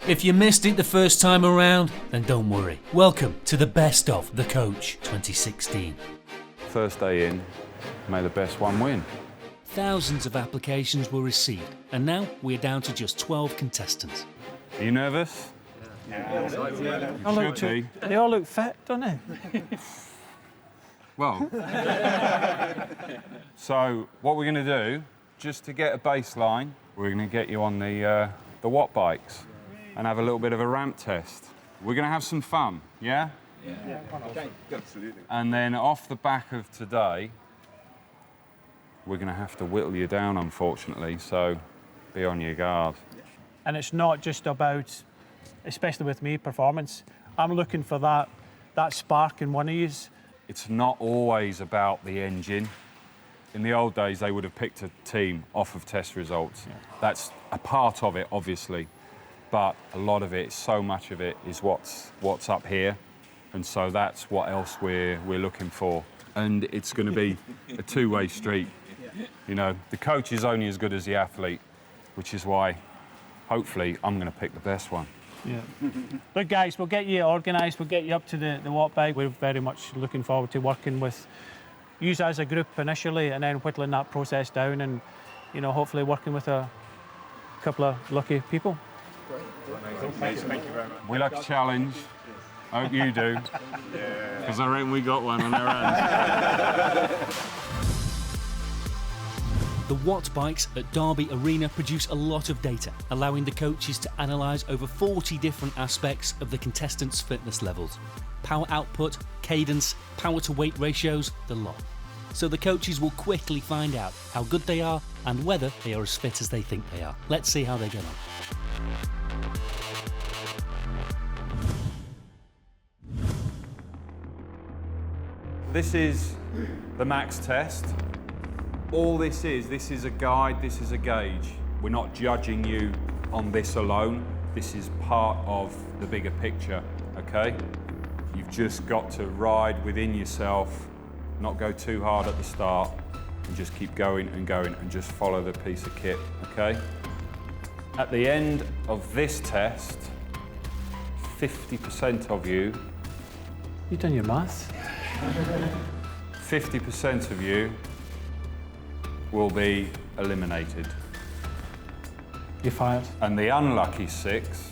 If you missed it the first time around, then don't worry. Welcome to the Best of the Coach 2016. First day in, may the best one win. Thousands of applications were received, and now we're down to just 12 contestants. Are you nervous? They all look fit, don't they? Well, so what we're going to do, just to get a baseline, we're going to get you on the watt bikes and have a little bit of a ramp test. We're going to have some fun, yeah? Yeah. Okay, absolutely. And then off the back of today, we're going to have to whittle you down, unfortunately, so be on your guard. And it's not just about, especially with me, performance. I'm looking for that spark in one of yous. It's not always about the engine. In the old days, they would have picked a team off of test results. Yeah. That's a part of it, obviously, but a lot of it, so much of it, is what's up here, and so that's what else we're looking for. And it's going to be a two-way street. You know, the coach is only as good as the athlete, which is why, hopefully, I'm going to pick the best one. Yeah. Look, guys, we'll get you organised. We'll get you up to the watt bike. We're very much looking forward to working with you as a group initially, and then whittling that process down, and hopefully working with a couple of lucky people. Great. Thank you very much. We like a challenge. I hope you do. Because I reckon we got one on our hands. The Watt bikes at Derby Arena produce a lot of data, allowing the coaches to analyse over 40 different aspects of the contestants' fitness levels. Power output, cadence, power to weight ratios, the lot. So the coaches will quickly find out how good they are and whether they are as fit as they think they are. Let's see how they get on. This is the max test. All this is a guide, this is a gauge. We're not judging you on this alone. This is part of the bigger picture, okay? You've just got to ride within yourself, not go too hard at the start, and just keep going and just follow the piece of kit, okay? At the end of this test, 50% of you... You've done your maths? 50% of you will be eliminated. You're fired. And the unlucky 6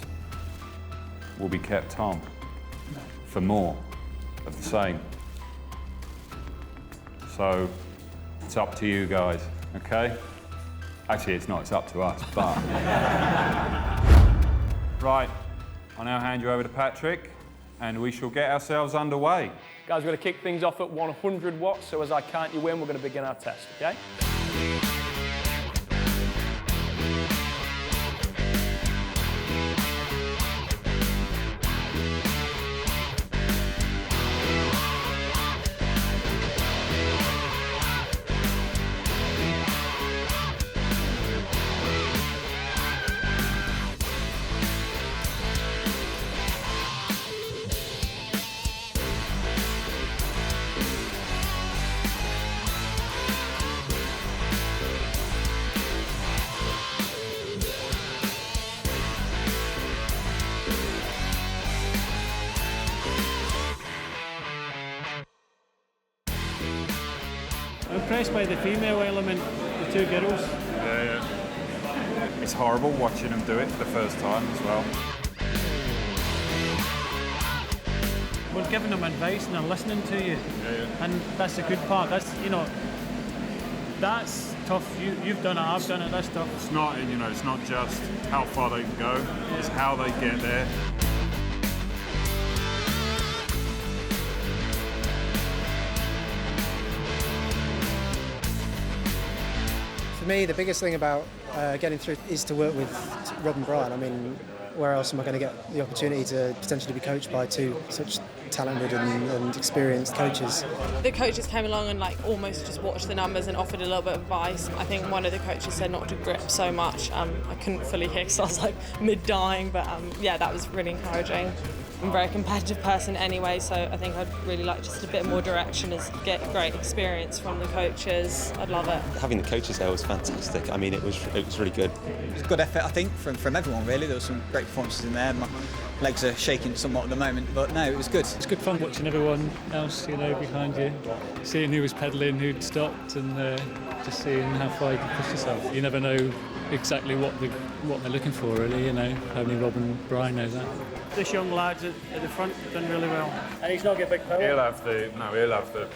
will be kept on for more of the same. So it's up to you guys, okay? Actually, it's not, it's up to us, but... Right, I'll now hand you over to Patrick, and we shall get ourselves underway. Guys, we're going to kick things off at 100 watts, so as I count you in, we're going to begin our test, okay? I'm impressed by the female element, the two girls. Yeah. It's horrible watching them do it for the first time as well. We're giving them advice and they're listening to you. Yeah. And that's the good part. That's tough. You've done it, I've done it, that's tough. It's not, it's not just how far they can go, it's how they get there. For me, the biggest thing about getting through is to work with Rob and Brian. I mean, where else am I going to get the opportunity to potentially be coached by two such talented and experienced coaches? The coaches came along and almost just watched the numbers and offered a little bit of advice. I think one of the coaches said not to grip so much. I couldn't fully hear because I was mid-dying, but yeah, that was really encouraging. I'm a very competitive person anyway, so I think I'd really like just a bit more direction, is get great experience from the coaches. I'd love it. Having the coaches there was fantastic. I mean, it was really good. It was good effort, I think, from everyone really. There were some great performances in there. My legs are shaking somewhat at the moment, but no, it was good. It's good fun watching everyone else, behind you, seeing who was pedalling, who'd stopped, and just seeing how far you can push yourself. You never know exactly what they're looking for, really. Only Rob and Brian know that. This young lad's at the front done really well, and he's not got big power. He'll have the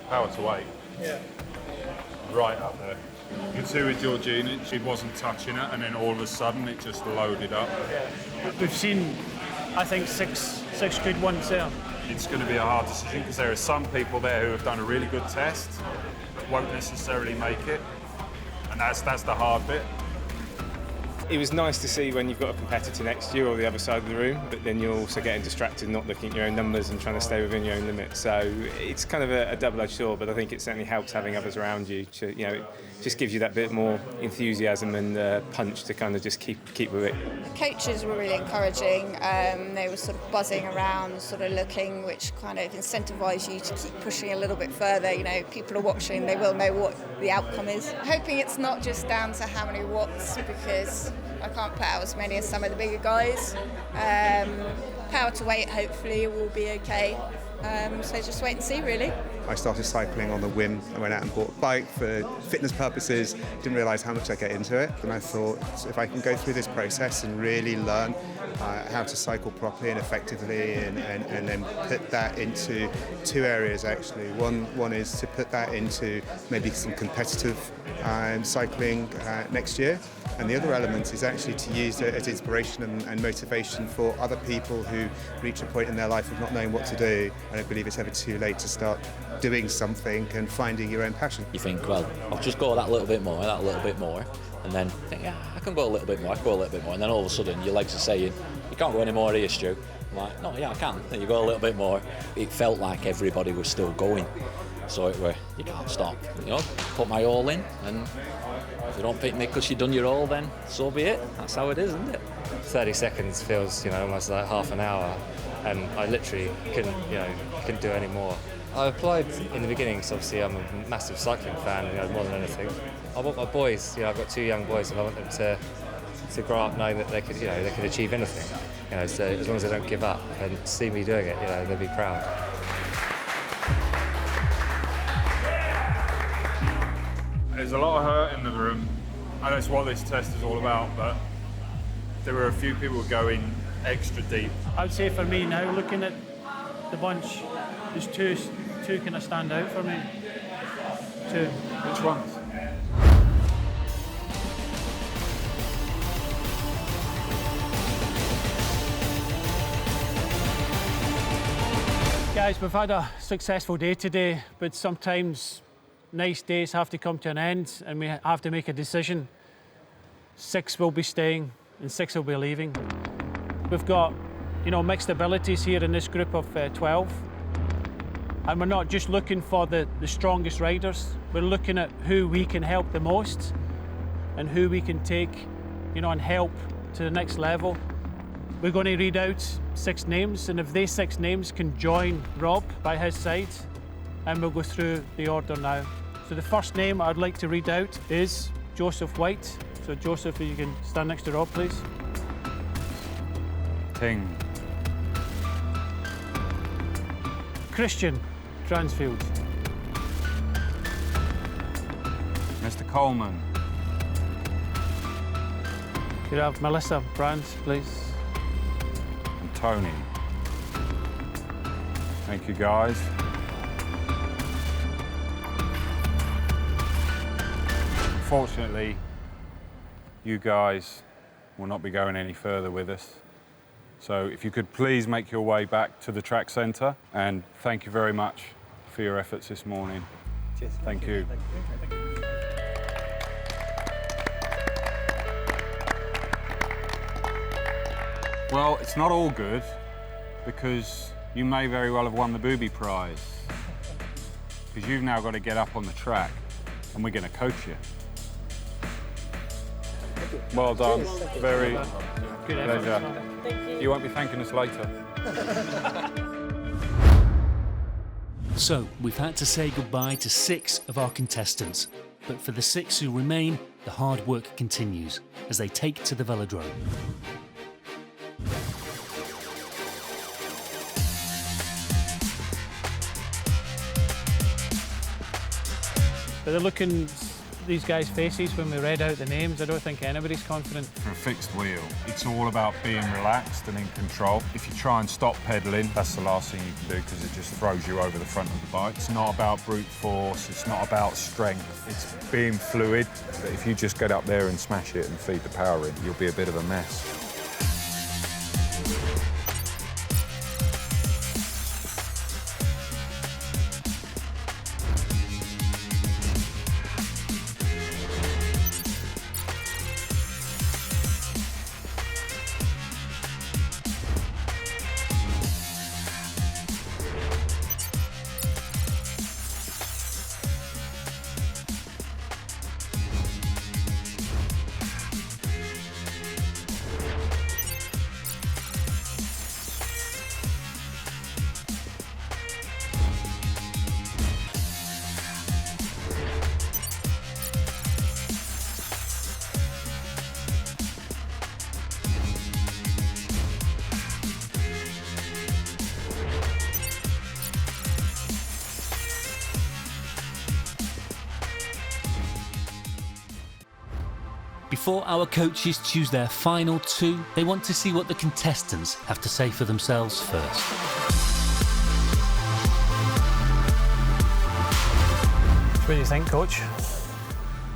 power to weight. Yeah. Right up there. You can see with Georgina, she wasn't touching it, and then all of a sudden it just loaded up. Yeah. We've seen, I think, six good ones there. It's going to be a hard decision because there are some people there who have done a really good test, won't necessarily make it, and that's the hard bit. It was nice to see when you've got a competitor next to you or the other side of the room, but then you're also getting distracted, not looking at your own numbers and trying to stay within your own limits. So it's kind of a double-edged sword, but I think it certainly helps having others around you. It just gives you that bit more enthusiasm and punch to kind of just keep with it. The coaches were really encouraging. They were sort of buzzing around, sort of looking, which kind of incentivised you to keep pushing a little bit further. People are watching, they will know what the outcome is. Hoping it's not just down to how many watts, because I can't put out as many as some of the bigger guys. Power to weight, hopefully, will be okay. So just wait and see, really. I started cycling on the whim. I went out and bought a bike for fitness purposes, didn't realise how much I get into it. And I thought, if I can go through this process and really learn how to cycle properly and effectively, and then put that into two areas, actually. One is to put that into maybe some competitive cycling next year. And the other element is actually to use it as inspiration and motivation for other people who reach a point in their life of not knowing what to do. I don't believe it's ever too late to start doing something and finding your own passion. You think, well, I'll just go that little bit more, and then think, yeah, I can go a little bit more, and then all of a sudden your legs are saying, you can't go any more here, Stu. I'm like, no, yeah, I can. Then you go a little bit more. It felt like everybody was still going, so you can't stop. Put my all in, and if you don't pick me because you've done your all, then so be it. That's how it is, isn't it? 30 seconds feels, almost like half an hour, and I literally couldn't do any more. I applied in the beginning because obviously I'm a massive cycling fan, more than anything. I want my boys, I've got two young boys, and I want them to grow up knowing that they could achieve anything. So as long as they don't give up and see me doing it, they'll be proud. There's a lot of hurt in the room. I know it's what this test is all about, but there were a few people going extra deep. I would say for me now, looking at the bunch, there's two kind of stand out for me. Two. Which ones? Guys, we've had a successful day today, but sometimes nice days have to come to an end and we have to make a decision. 6 will be staying and 6 will be leaving. We've got, mixed abilities here in this group of 12. And we're not just looking for the strongest riders, we're looking at who we can help the most and who we can take, and help to the next level. We're going to read out 6 names, and if these 6 names can join Rob by his side, and we'll go through the order now. So the first name I'd like to read out is Joseph White. So Joseph, if you can stand next to Rob, please. Ting. Christian Transfield. Mr. Coleman. You have Melissa Brands, please. And Tony. Thank you, guys. Unfortunately, you guys will not be going any further with us. So if you could please make your way back to the track centre, and thank you very much for your efforts this morning. Cheers. Thank you. Thank you. Well, it's not all good, because you may very well have won the booby prize. Because you've now got to get up on the track, and we're going to coach you. Well done. Very, Good effort. Pleasure. Thank you. You won't be thanking us later. So, we've had to say goodbye to 6 of our contestants, but for the 6 who remain, the hard work continues as they take to the velodrome. But they're looking, these guys' faces when we read out the names, I don't think anybody's confident. For a fixed wheel, it's all about being relaxed and in control. If you try and stop pedalling, that's the last thing you can do because it just throws you over the front of the bike. It's not about brute force, it's not about strength, it's being fluid. But if you just get up there and smash it and feed the power in, you'll be a bit of a mess. Before our coaches choose their final 2, they want to see what the contestants have to say for themselves first. What do you think, Coach?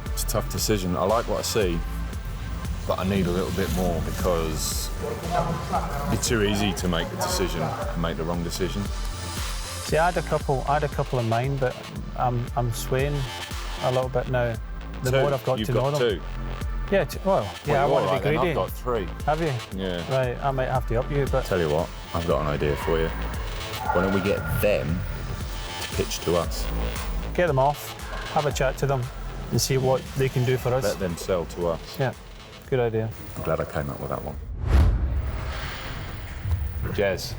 It's a tough decision. I like what I see, but I need a little bit more because it's too easy to make a decision and make the wrong decision. See, I had a couple in mind, but I'm swaying a little bit now. The more I've got to know them. You've got 2? Yeah, I want to be greedy. I've got 3. Have you? Yeah. Right, I might have to up you, but... Tell you what, I've got an idea for you. Why don't we get them to pitch to us? Get them off, have a chat to them and see what they can do for us. Let them sell to us. Yeah, good idea. I'm glad I came up with that one. Jez.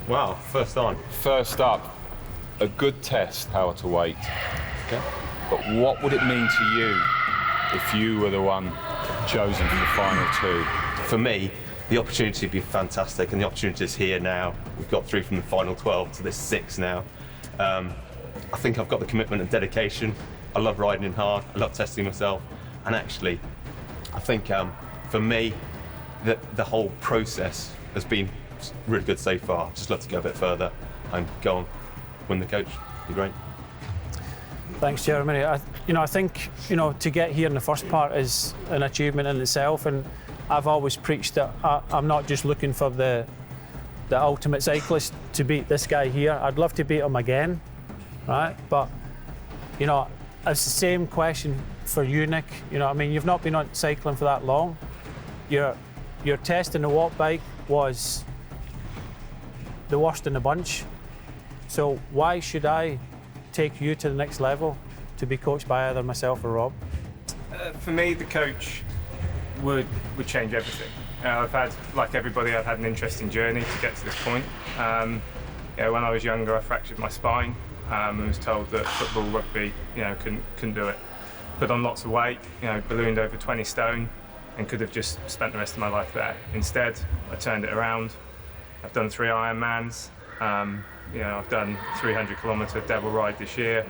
Wow, first on. First up, a good test, power to weight. Okay. But what would it mean to you if you were the one chosen for the final 2? For me, the opportunity would be fantastic, and the opportunity is here now. We've got through from the final 12 to this 6 now. I think I've got the commitment and dedication. I love riding in hard, I love testing myself, and actually, I think for me, the whole process has been really good so far. I'd just love to go a bit further and go on, win the coach. It'd be great. Thanks, Jeremy. I think to get here in the first part is an achievement in itself, and I've always preached that I'm not just looking for the ultimate cyclist to beat this guy here. I'd love to beat him again, right? But it's the same question for you, Nick. You've not been on cycling for that long. Your test in the watt bike was the worst in the bunch. So why should I take you to the next level to be coached by either myself or Rob? For me, the coach would change everything. I've had, like everybody, I've had an interesting journey to get to this point. When I was younger, I fractured my spine and was told that football, rugby, couldn't do it. Put on lots of weight, ballooned over 20 stone, and could have just spent the rest of my life there. Instead, I turned it around. I've done 3 Ironmans. I've done 300-kilometre devil ride this year,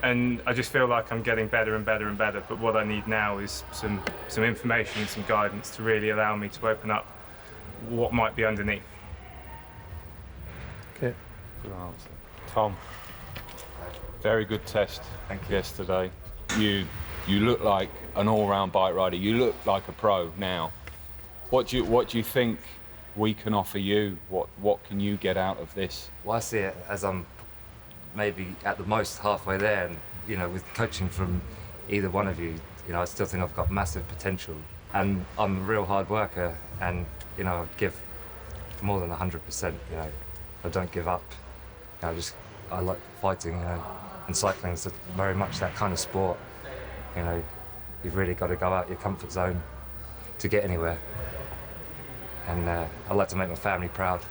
and I just feel like I'm getting better and better and better. But what I need now is some information and some guidance to really allow me to open up what might be underneath. Okay. Good answer. Tom, very good test yesterday. You look like an all-round bike rider. You look like a pro now. What do you think we can offer you? What can you get out of this? Well, I see it as I'm maybe at the most halfway there, and with coaching from either one of you, I still think I've got massive potential, and I'm a real hard worker, and I give more than 100%. I don't give up. I like fighting, and cycling is very much that kind of sport. You've really got to go out your comfort zone to get anywhere. and I'd like to make my family proud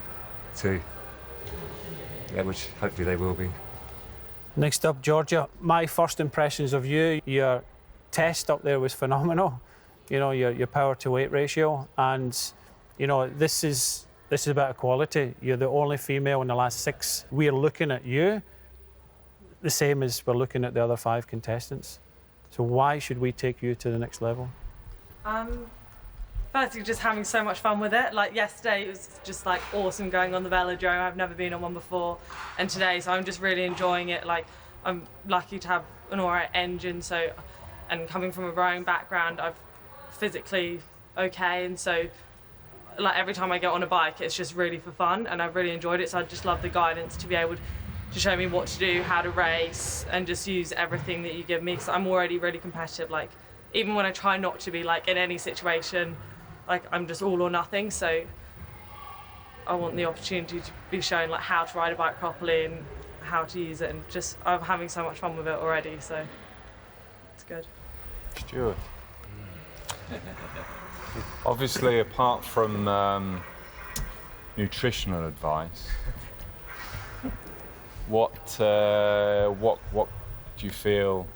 too. Yeah, which hopefully they will be. Next up, Georgia. My first impressions of you, your test up there was phenomenal. You know, your power to weight ratio, and you know, this is about equality. You're the only female in the last 6. We're looking at you the same as we're looking at the other 5 contestants. So why should we take you to the next level? Firstly, just having so much fun with it. Like yesterday, it was just like awesome going on the velodrome. I've never been on one before, and today, so I'm just really enjoying it. Like I'm lucky to have an alright engine, so, and coming from a rowing background, I've physically okay, and so like every time I get on a bike, it's just really for fun, and I've really enjoyed it. So I just love the guidance to be able to show me what to do, how to race, and just use everything that you give me. So I'm already really competitive. Like even when I try not to be, like in any situation. Like I'm just all or nothing, so I want the opportunity to be shown like how to ride a bike properly and how to use it, and just I'm having so much fun with it already, so it's good. Stuart. Obviously, apart from nutritional advice, what do you feel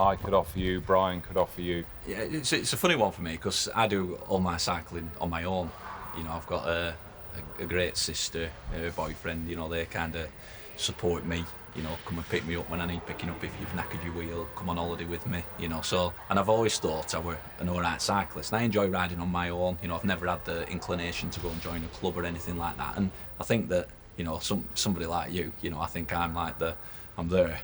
I could offer you, Brian could offer you? Yeah, it's a funny one for me because I do all my cycling on my own. You know, I've got a great sister, a boyfriend, you know, they kind of support me, you know, come and pick me up when I need picking up if you've knackered your wheel, come on holiday with me, you know, so, and I've always thought I were an alright cyclist, and I enjoy riding on my own, you know, I've never had the inclination to go and join a club or anything like that, and I think that, you know, somebody like you, you know, I think I'm there,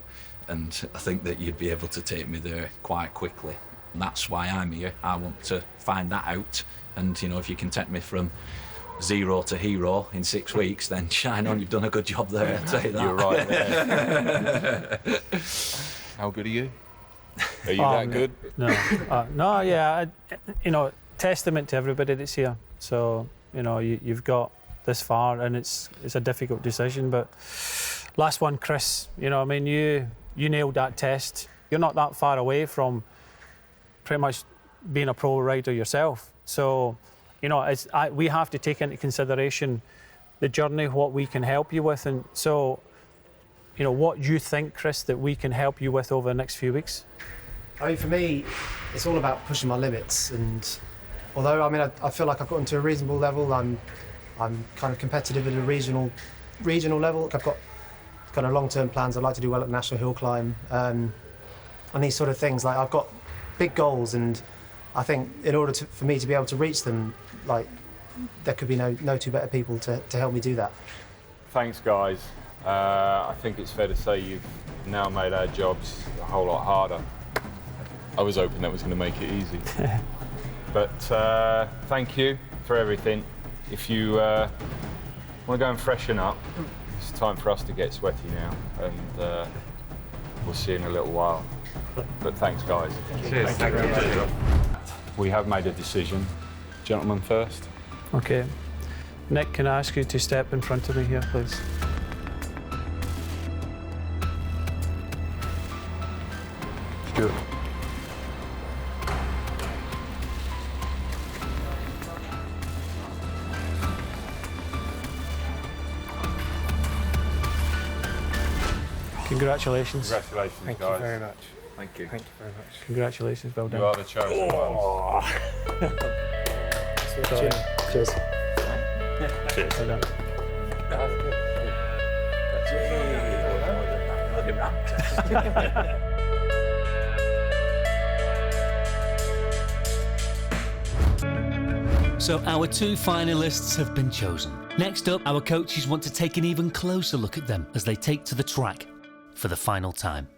and I think that you'd be able to take me there quite quickly. And that's why I'm here. I want to find that out. And, you know, if you can take me from 0 to hero in 6 weeks, then shine on, you've done a good job there. I'll tell you that. You're right there. How good are you? Are you that good? No, yeah. You know, testament to everybody that's here. So, you know, you've got this far, and it's a difficult decision. But last one, Chris, you know, I mean, you nailed that test. You're not that far away from pretty much being a pro rider yourself. So, you know, we have to take into consideration the journey, what we can help you with. And so, you know, what you think, Chris, that we can help you with over the next few weeks? I mean, for me, it's all about pushing my limits. And although, I mean, I feel like I've gotten to a reasonable level, I'm kind of competitive at a regional level. I've got kind of long-term plans. I'd like to do well at the National Hill Climb, and these sort of things. Like I've got big goals, and I think in order for me to be able to reach them, like there could be no two better people to help me do that. Thanks, guys. I think it's fair to say you've now made our jobs a whole lot harder. I was hoping that was going to make it easy. But thank you for everything. If you want to go and freshen up, it's time for us to get sweaty now, and we'll see you in a little while. But thanks, guys. Cheers. Thank you. We have made a decision. Gentlemen first. Okay. Nick, can I ask you to step in front of me here, please? Good. Congratulations. Congratulations, Thank guys. you very much. Thank you. Thank you very much. Congratulations, well done. You are the chosen ones. Cheers. Cheers. Well done. So our 2 finalists have been chosen. Next up, our coaches want to take an even closer look at them as they take to the track for the final time.